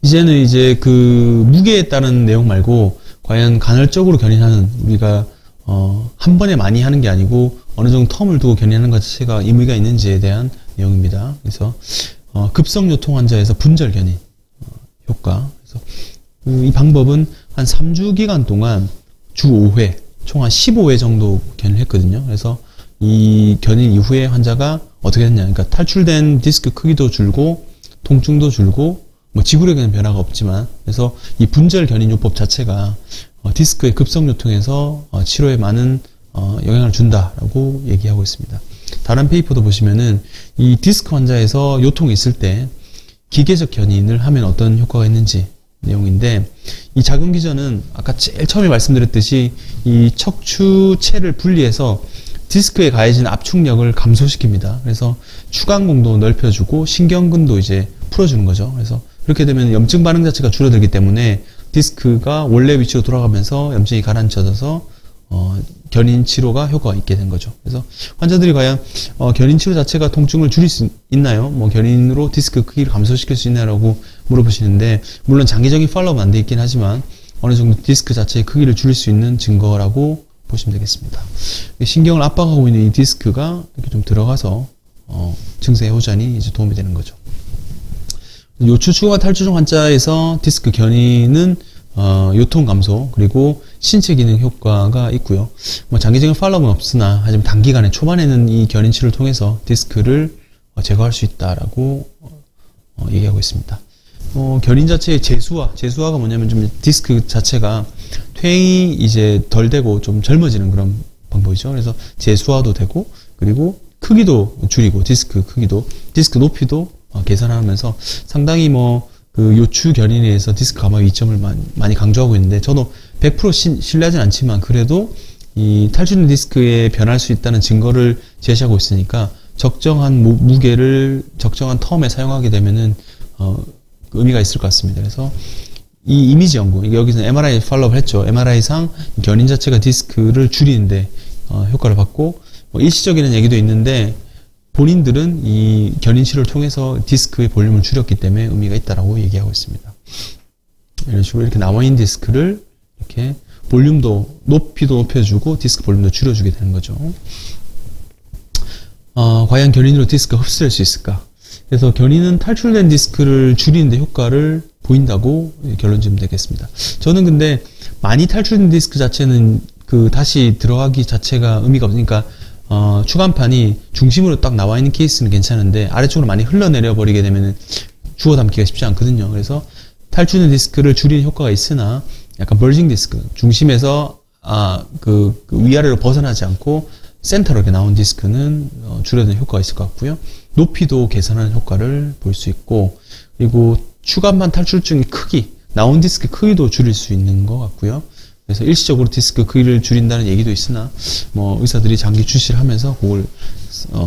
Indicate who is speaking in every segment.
Speaker 1: 이제는 이제 그 무게에 따른 내용 말고 과연 간헐적으로 견인하는, 우리가 한 번에 많이 하는 게 아니고 어느 정도 텀을 두고 견인하는 것 자체가 의미가 있는지에 대한 내용입니다. 그래서 급성요통 환자에서 분절 견인 효과. 그래서 이 방법은 한 3주 기간 동안 주 5회, 총 한 15회 정도 견인을 했거든요. 그래서 이 견인 이후에 환자가 어떻게 했냐, 그러니까 탈출된 디스크 크기도 줄고 통증도 줄고 뭐 지구력에는 변화가 없지만, 그래서 이 분절 견인 요법 자체가 디스크의 급성요통에서 치료에 많은 영향을 준다라고 얘기하고 있습니다. 다른 페이퍼도 보시면은 이 디스크 환자에서 요통이 있을 때 기계적 견인을 하면 어떤 효과가 있는지 내용인데, 이 자궁기전은 아까 제일 처음에 말씀드렸듯이 이 척추체를 분리해서 디스크에 가해진 압축력을 감소시킵니다. 그래서 추간공도 넓혀주고 신경근도 이제 풀어주는 거죠. 그래서 그렇게 되면 염증 반응 자체가 줄어들기 때문에 디스크가 원래 위치로 돌아가면서 염증이 가라앉혀져서 견인 치료가 효과가 있게 된 거죠. 그래서 환자들이 과연 견인 치료 자체가 통증을 줄일 수 있나요? 뭐 견인으로 디스크 크기를 감소시킬 수 있나요라고 물어보시는데, 물론 장기적인 팔로우는 안 돼 있긴 하지만 어느 정도 디스크 자체의 크기를 줄일 수 있는 증거라고 보시면 되겠습니다. 신경을 압박하고 있는 이 디스크가 이렇게 좀 들어가서 증세 호전이 이제 도움이 되는 거죠. 요추 추구와 탈출 중 환자에서 디스크 견인은 요통 감소 그리고 신체 기능 효과가 있고요. 뭐 장기적인 팔로우는 없으나 하지만 단기간에 초반에는 이 견인 치료를 통해서 디스크를 제거할 수 있다라고 얘기하고 있습니다. 견인 자체의 재수화가 뭐냐면 좀 디스크 자체가 퇴행이 이제 덜 되고 좀 젊어지는 그런 방법이죠. 그래서 재수화도 되고, 그리고 크기도 줄이고, 디스크 크기도, 디스크 높이도 개선하면서 상당히 그 요추 견인에 의해서 디스크 감압의 이점을 많이 강조하고 있는데, 저도 100% 신뢰하진 않지만 그래도 이 탈출된 디스크에 변할 수 있다는 증거를 제시하고 있으니까 적정한 무게를 적정한 텀에 사용하게 되면은 의미가 있을 것 같습니다. 그래서 이 이미지 연구, 여기서는 MRI 팔로우를 했죠. MRI상 견인 자체가 디스크를 줄이는데 효과를 받고, 일시적인 얘기도 있는데 본인들은 이 견인 치료를 통해서 디스크의 볼륨을 줄였기 때문에 의미가 있다라고 얘기하고 있습니다. 이런 식으로 이렇게 남아있는 디스크를 이렇게 볼륨도, 높이도 높여주고 디스크 볼륨도 줄여주게 되는 거죠. 과연 견인으로 디스크가 흡수될 수 있을까? 그래서 견인은 탈출된 디스크를 줄이는 데 효과를 보인다고 결론 지으면 되겠습니다. 저는 근데 많이 탈출된 디스크 자체는 다시 들어가기 자체가 의미가 없으니까 추간판이 중심으로 딱 나와 있는 케이스는 괜찮은데 아래쪽으로 많이 흘러내려 버리게 되면 주워 담기가 쉽지 않거든요. 그래서 탈출된 디스크를 줄이는 효과가 있으나 약간 벌징 디스크, 중심에서 그 위아래로 벗어나지 않고 센터로 이렇게 나온 디스크는 줄여드는 효과가 있을 것 같고요. 높이도 개선하는 효과를 볼 수 있고, 그리고 추간판 탈출증의 크기, 나온 디스크 크기도 줄일 수 있는 것 같고요. 그래서 일시적으로 디스크 크기를 줄인다는 얘기도 있으나 뭐 의사들이 장기 주시를 하면서 그걸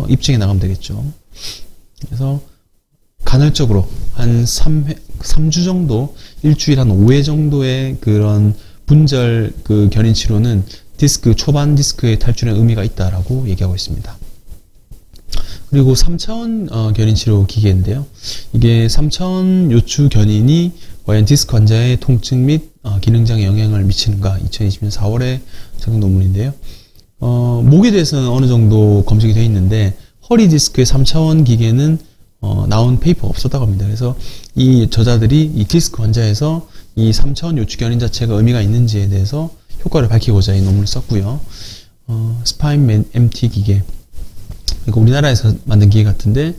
Speaker 1: 입증해 나가면 되겠죠. 그래서 간헐적으로 한 3주 정도, 일주일 한 5회 정도의 그런 분절 견인 치료는 초반 디스크의 탈출에 의미가 있다라고 얘기하고 있습니다. 그리고 3차원 견인 치료 기계인데요. 이게 3차원 요추 견인이 과연 디스크 환자의 통증 및 기능장애 영향을 미치는가, 2020년 4월에 작성 논문인데요. 목에 대해서는 어느 정도 검증이 되어 있는데 허리 디스크의 3차원 기계는 나온 페이퍼가 없었다고 합니다. 그래서 이 저자들이 이 디스크 환자에서 이 3차원 요추 견인 자체가 의미가 있는지에 대해서 효과를 밝히고자 이 논문을 썼고요. 스파인 MT 기계, 그러니까 우리나라에서 만든 기계 같은데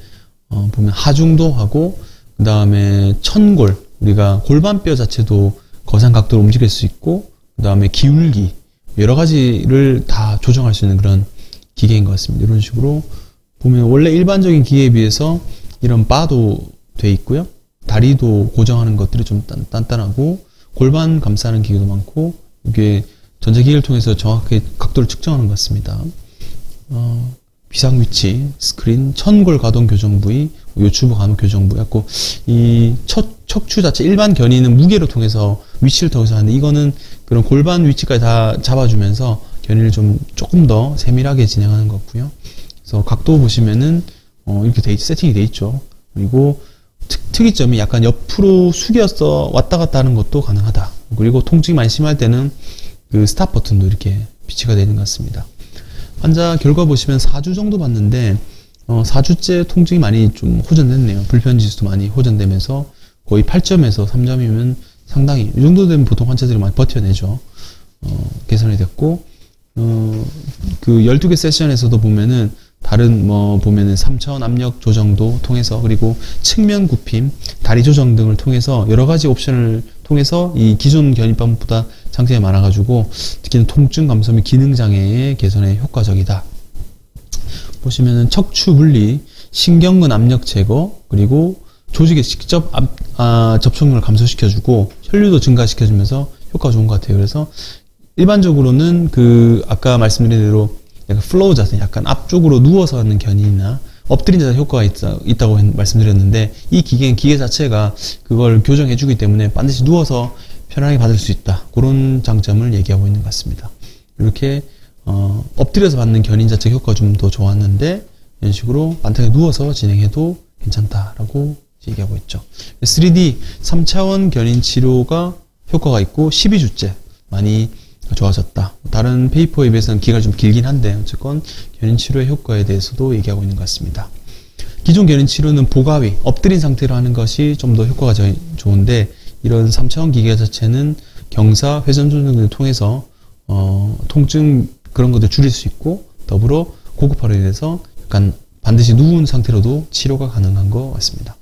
Speaker 1: 보면 하중도 하고, 그 다음에 천골, 우리가 골반뼈 자체도 거상 각도로 움직일 수 있고, 그 다음에 기울기, 여러 가지를 다 조정할 수 있는 그런 기계인 것 같습니다. 이런 식으로 보면 원래 일반적인 기계에 비해서 이런 바도 돼 있고요. 다리도 고정하는 것들이 좀 단단하고, 골반 감싸는 기계도 많고, 이게 전자기기를 통해서 정확하게 각도를 측정하는 것 같습니다. 비상위치, 스크린, 천골 가동 교정 부위, 요추부 가동 교정 부위, 갖고 이 척추 자체 일반 견인은 무게로 통해서 위치를 통해서 하는데, 이거는 그런 골반 위치까지 다 잡아주면서 견인을 조금 더 세밀하게 진행하는 것 같고요. 그래서 각도 보시면은 이렇게 세팅이 돼 있죠. 그리고 특이점이 약간 옆으로 숙여서 왔다 갔다 하는 것도 가능하다. 그리고 통증이 많이 심할 때는 그 스탑 버튼도 이렇게 비치가 되는 것 같습니다. 환자 결과 보시면 4주 정도 봤는데 4주째 통증이 많이 좀 호전됐네요. 불편지수도 많이 호전되면서 거의 8점에서 3점이면 상당히 이 정도 되면 보통 환자들이 많이 버텨내죠. 개선이 됐고 그 12개 세션에서도 보면은 다른 보면은 3차원 압력 조정도 통해서 그리고 측면 굽힘, 다리 조정 등을 통해서 여러 가지 옵션을 통해서 이 기존 견인방법보다 장점이 많아가지고 특히는 통증 감소 및 기능 장애의 개선에 효과적이다. 보시면은 척추 분리, 신경근 압력 제거, 그리고 조직에 직접 접촉력을 감소시켜주고 혈류도 증가시켜주면서 효과가 좋은 것 같아요. 그래서 일반적으로는 그 아까 말씀드린 대로 약간 플로우 자세, 약간 앞쪽으로 누워서 하는 견인이나 엎드린 자세 효과가 있다고 말씀드렸는데 이 기계 자체가 그걸 교정해주기 때문에 반드시 누워서 편하게 받을 수 있다. 그런 장점을 얘기하고 있는 것 같습니다. 이렇게 엎드려서 받는 견인 자체 효과가 좀 더 좋았는데 이런 식으로 반듯하게 누워서 진행해도 괜찮다라고 얘기하고 있죠. 3D 3차원 견인 치료가 효과가 있고 12주째 많이 좋아졌다. 다른 페이퍼에 비해서는 기간이 좀 길긴 한데 어쨌건 견인 치료의 효과에 대해서도 얘기하고 있는 것 같습니다. 기존 견인 치료는 보가위, 엎드린 상태로 하는 것이 좀 더 효과가 좋은데 이런 3차원 기계 자체는 경사, 회전 조정 등을 통해서 통증 그런 것들 줄일 수 있고 더불어 고급화로 인해서 약간 반드시 누운 상태로도 치료가 가능한 것 같습니다.